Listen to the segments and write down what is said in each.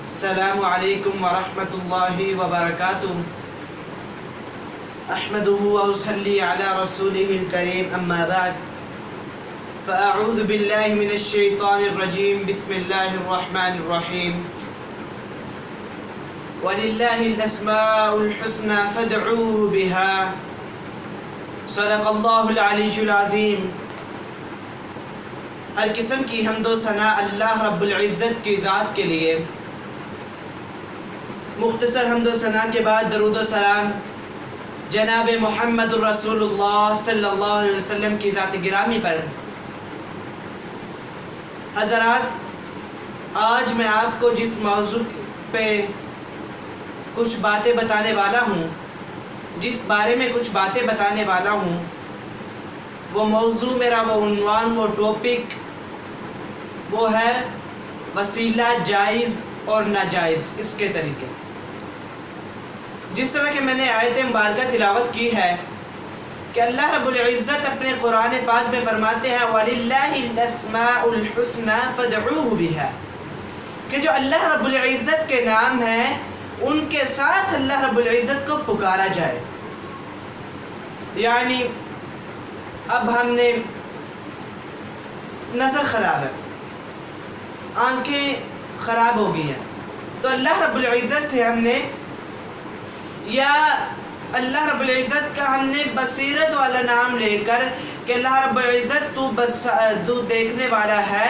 السلام علیکم ورحمۃ اللہ وبرکاتہ احمدہ واصلی علی رسولہ الکریم اما بعد فاعوذ باللہ من الشیطان الرجیم بسم اللہ الرحمن الرحیم وللہ الاسماء الحسنى فادعوه بها صدق اللہ العلی العظیم۔ ہر قسم کی حمد و ثنا اللہ رب العزت کی ذات کے لیے۔ مختصر حمد و ثنا کے بعد درود و سلام جناب محمد الرسول اللہ صلی اللہ علیہ وسلم کی ذات گرامی پر۔ حضرات، آج میں آپ کو جس موضوع پہ کچھ باتیں بتانے والا ہوں، جس بارے میں کچھ باتیں بتانے والا ہوں، وہ موضوع میرا، وہ عنوان، وہ ٹاپک، وہ ہے وسیلہ جائز اور ناجائز، اس کے طریقے۔ جس طرح کہ میں نے آیت مبارکہ تلاوت کی ہے کہ اللہ رب العزت اپنے قرآن پاک میں فرماتے ہیں وَلِلَّهِ الْأَسْمَاءُ الْحُسْنَى فَادْعُوهُ بِهَا، کہ جو اللہ رب العزت کے نام ہیں ان کے ساتھ اللہ رب العزت کو پکارا جائے۔ یعنی اب ہم نے نظر خراب ہے، آنکھیں خراب ہو گئی ہیں، تو اللہ رب العزت سے ہم نے، یا اللہ رب العزت کا ہم نے بصیرت والا نام لے کر کہ اللہ رب العزت تو دیکھنے والا ہے،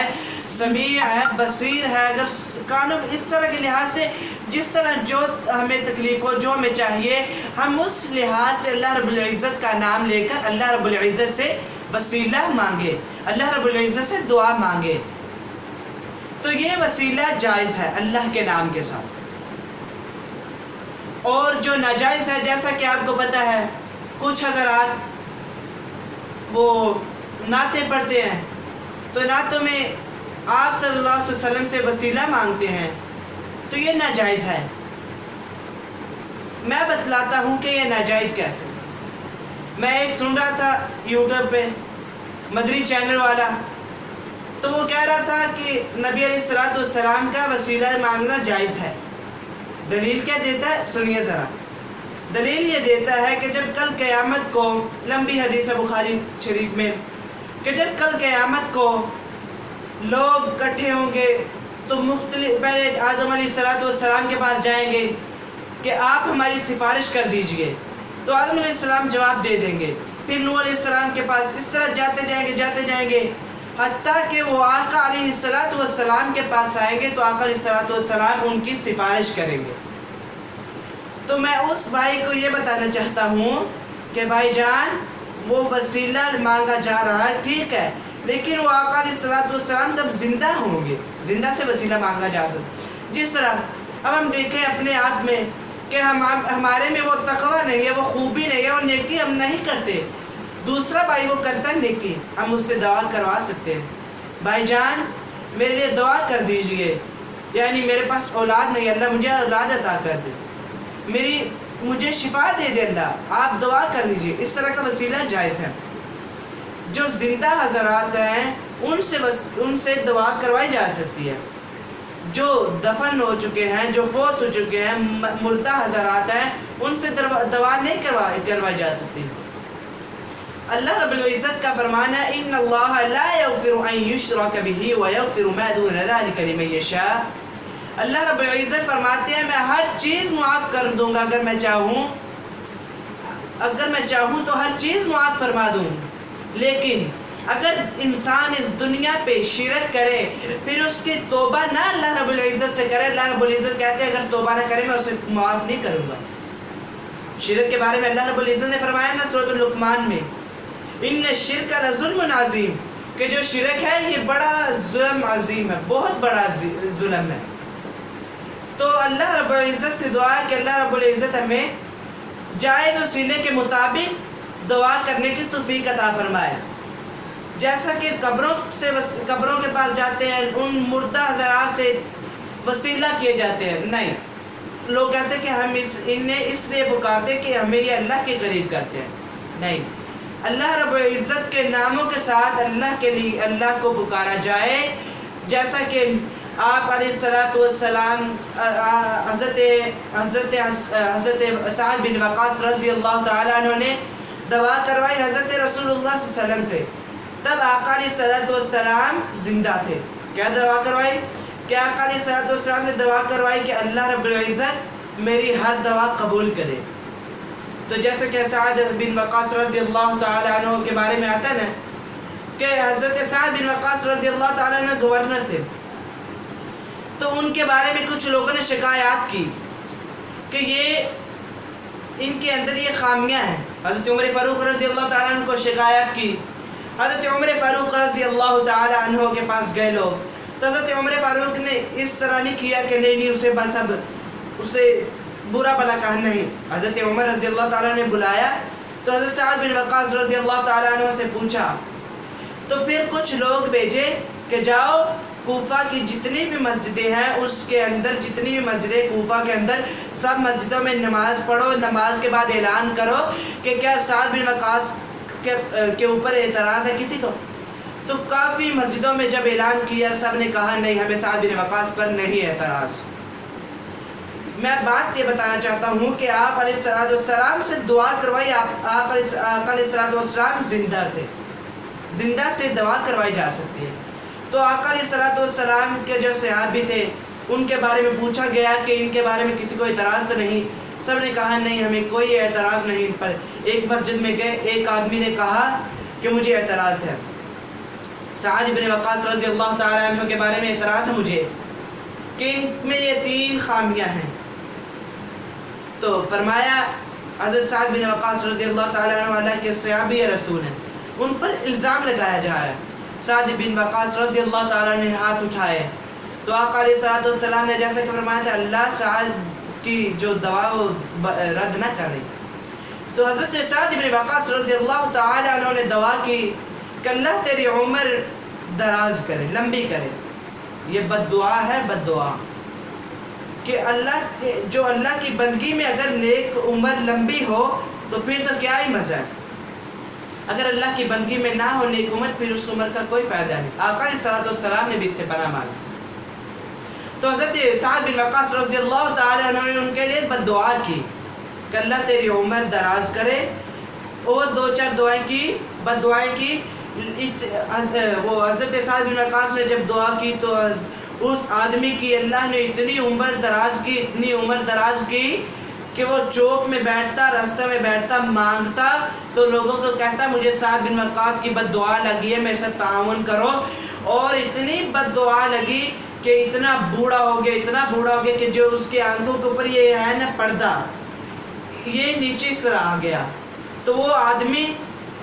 سمیع ہے، بصیر ہے، اگر کانوں اس طرح کے لحاظ سے جس طرح جو ہمیں تکلیف ہو، جو ہمیں چاہیے، ہم اس لحاظ سے اللہ رب العزت کا نام لے کر اللہ رب العزت سے وسیلہ مانگے، اللہ رب العزت سے دعا مانگے، تو یہ وسیلہ جائز ہے اللہ کے نام کے ساتھ۔ اور جو ناجائز ہے، جیسا کہ آپ کو پتہ ہے کچھ حضرات وہ نعتیں پڑھتے ہیں، تو نعتوں میں آپ صلی اللہ علیہ وسلم سے وسیلہ مانگتے ہیں، تو یہ ناجائز ہے۔ میں بتلاتا ہوں کہ یہ ناجائز کیسے۔ میں ایک سن رہا تھا یوٹیوب پہ، مدری چینل والا، تو وہ کہہ رہا تھا کہ نبی علیہ السلام کا وسیلہ مانگنا جائز ہے۔ دلیل کیا دیتا ہے؟ سنیے ذرا۔ دلیل یہ دیتا ہے کہ جب کل قیامت کو، لمبی حدیث ہے بخاری شریف میں، کہ جب کل قیامت کو لوگ اکٹھے ہوں گے تو مختلف، پہلے آدم علیہ السلام کے پاس جائیں گے کہ آپ ہماری سفارش کر دیجئے، تو آدم علیہ السلام جواب دے دیں گے، پھر نوح علیہ السلام کے پاس، اس طرح جاتے جائیں گے حتیٰ کہ وہ آقا علیہ السلام کے پاس آئیں گے تو آقا علیہ السلام ان کی سفارش کریں گے۔ تو میں اس بھائی کو یہ بتانا چاہتا ہوں کہ بھائی جان، وہ وسیلہ مانگا جا رہا ہے، ٹھیک ہے، لیکن وہ آقا علیہ السلام جب زندہ ہوں گے، زندہ سے وسیلہ مانگا جا سکتا۔ جس طرح اب ہم دیکھیں اپنے آپ میں کہ ہمارے میں وہ تقوی نہیں ہے، وہ خوبی نہیں ہے، وہ نیکی ہم نہیں کرتے، دوسرا بھائی وہ کرتا ہے نیکی، ہم اس سے دعا کروا سکتے ہیں، بھائی جان میرے لیے دعا کر دیجئے، یعنی میرے پاس اولاد نہیں، اللہ مجھے اولاد عطا کر دے، مجھے شفا دے دے اللہ، آپ دعا کر دیجئے، اس طرح کا وسیلہ جائز ہے۔ جو زندہ حضرات ہیں ان سے دعا کروائی جا سکتی ہے، جو دفن ہو چکے ہیں، جو فوت ہو چکے ہیں، مردہ حضرات ہیں، ان سے دعا نہیں کروائی جا سکتی۔ اللہ رب العزت کا فرمان ہے ان اللہ لا یغفر ان یشرک بہ ویغفر ما دون ذلک لمن یشاء۔ اللہ رب العزت فرماتے ہیں میں ہر چیز معاف کر دوں گا اگر میں چاہوں تو ہر چیز معاف فرما دوں، لیکن اگر انسان اس دنیا پہ شرک کرے پھر اس کی توبہ نہ اللہ رب العزت سے کرے، اللہ رب العزت کہتے ہیں اگر توبہ نہ کرے میں اسے معاف نہیں کروں گا۔ شرک کے بارے میں اللہ رب العزت نے فرمایا نا سورۃ اللقمان میں، ان الشرک لظلم عظیم، کہ جو شرک ہے یہ بڑا ظلم عظیم ہے، بہت بڑا ظلم ہے۔ تو اللہ رب العزت سے دعا ہے کہ اللہ رب العزت ہمیں جائز وسیلے کے مطابق دعا کرنے کی توفیق عطا فرمائے۔ جیسا کہ قبروں کے پاس جاتے ہیں، ان مردہ حضرات سے وسیلہ کیے جاتے ہیں، نہیں، لوگ کہتے ہیں کہ ہم انہیں اس لیے پکارتے ہیں کہ ہمیں یہ اللہ کے قریب کرتے ہیں، نہیں، اللہ رب العزت کے ناموں کے ساتھ اللہ کو پکارا جائے، جیسا کہ آپ علیہ حضرت سعد بن وقاص رضی اللہ تعالیٰ عنہ نے دعا کروائی حضرت رسول اللہ صلی اللہ علیہ وسلم سے. تب آقا علیہ السلام زندہ تھے. کیا دعا کروائی؟ کہ آقا علیہ السلام سے دعا کروائی کہ اللہ رب العزت میری ہر دعا قبول کرے. تو جیسے کہ سعد بن وقاص رضی اللہ تعالیٰ عنہ کے بارے میں آتا ہے نا کہ حضرت سعد بن وقاص رضی اللہ تعالیٰ عنہ گورنر تھے. تو ان کے بارے میں کچھ لوگوں نے شکایات کی کہ ان کے اندر یہ خامیاں ہیں. حضرت عمر فاروق رضی اللہ تعالیٰ عنہ کو شکایت کی. حضرت عمر فاروق رضی اللہ تعالیٰ عنہ کے پاس گئے لوگ. تو حضرت عمر فاروق نے اس طرح نہیں کیا کہ نہیں اسے بس اب اسے برا بلا کہا. نہیں، حضرت عمر رضی اللہ تعالیٰ نے بلایا تو حضرت سعد بن وقاص رضی اللہ تعالیٰ عنہ سے پوچھا. تو پھر کچھ لوگ بھیجے کہ جاؤ کوفہ کی جتنی بھی مسجدیں ہیں اس کے اندر، جتنی بھی مسجدیں کوفہ کے اندر، سب مسجدوں میں نماز پڑھو. نماز کے بعد اعلان کرو کہ کیا سعد بن وقاص کے اوپر اعتراض ہے کسی کو. تو کافی مسجدوں میں جب اعلان کیا سب نے کہا نہیں، ہمیں سعد بن وقاص پر نہیں اعتراض. میں بات یہ بتانا چاہتا ہوں کہ آپ علیہ السلام سے دعا کروائی. آپ علیہ السلام زندہ تھے، زندہ سے دعا کروائی جا سکتی ہے. تو آقا علیہ السلام کے جو صحابی تھے ان کے بارے میں پوچھا گیا کہ ان کے بارے میں کسی کو اعتراض تو نہیں. سب نے کہا نہیں، ہمیں کوئی اعتراض نہیں. پر ایک مسجد میں گئے، ایک آدمی نے کہا کہ مجھے اعتراض ہے، سعد بن وقاص رضی اللہ تعالیٰ عنہ کے بارے میں اعتراض ہے مجھے کہ ان میں یہ 3 خامیاں ہیں. تو فرمایا حضرت سعد بن وقاص رضی اللہ تعالیٰ عنہ اللہ کے صحابی رسول ہیں، ان پر الزام لگایا جا رہا ہے. سعد بن وقاص رضی اللہ تعالیٰ نے ہاتھ اٹھائے تو آقا علیہ السلام نے جیسا کہ فرمایا تھا اللہ سعد کی جو دعا وہ رد نہ کر رہی. تو حضرت سعد بن وقاص رضی اللہ تعالیٰ عنہ نے دعا کی کہ اللہ تیری عمر دراز کرے، لمبی کرے. یہ بد دعا ہے، بد دعا کہ اللہ کی بندگی میں اگر نیک عمر لمبی ہو تو پھر تو کیا ہی مزہ ہے. اگر اللہ کی بندگی میں نہ ہو نیک عمر، پھر اس عمر کا کوئی فائدہ نہیں. آقا علیہ السلام نے بھی اس سے پناہ مانگی. تو حضرت سعد بن وقاص رضی اللہ تعالیٰ عنہ نے ان کے لیے بد دعا کی کہ اللہ تیری عمر دراز کرے. اور 2-4 دعائیں کی، بد دعائیں کی. وہ حضرت سعد بن وقاص نے جب دعا کی تو اس آدمی کی اللہ نے اتنی عمر دراز کی، اتنی عمر دراز کی کہ وہ چوک میں بیٹھتا، راستہ میں بیٹھتا، مانگتا تو لوگوں کو کہتا مجھے سعد بن وقاص کی بد دعا لگی ہے، میرے ساتھ تعاون کرو. اور اتنی بد دعا لگی کہ اتنا بوڑھا ہو گیا کہ جو اس کے آنکھوں کے اوپر یہ ہے نا پردہ، یہ نیچے اس طرح آ گیا. تو وہ آدمی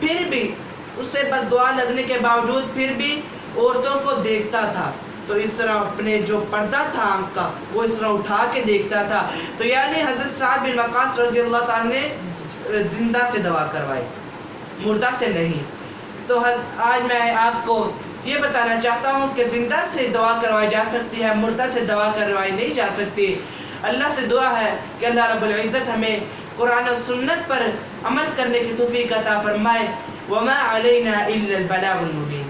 پھر بھی اسے بد دعا لگنے کے باوجود پھر بھی عورتوں کو دیکھتا تھا. تو اس طرح اپنے جو پردہ تھا آنکھ کا وہ اس طرح اٹھا کے دیکھتا تھا. تو یعنی حضرت سعد بن وقاص رضی اللہ تعالیٰ نے زندہ سے دعا کروائی، مردہ سے نہیں. تو آج میں آپ کو یہ بتانا چاہتا ہوں کہ زندہ سے دعا کروائی جا سکتی ہے، مردہ سے دعا کروائی نہیں جا سکتی. اللہ سے دعا ہے کہ اللہ رب العزت ہمیں قرآن و سنت پر عمل کرنے کی توفیق عطا فرمائے. وما علینا الا البلاغ المبین.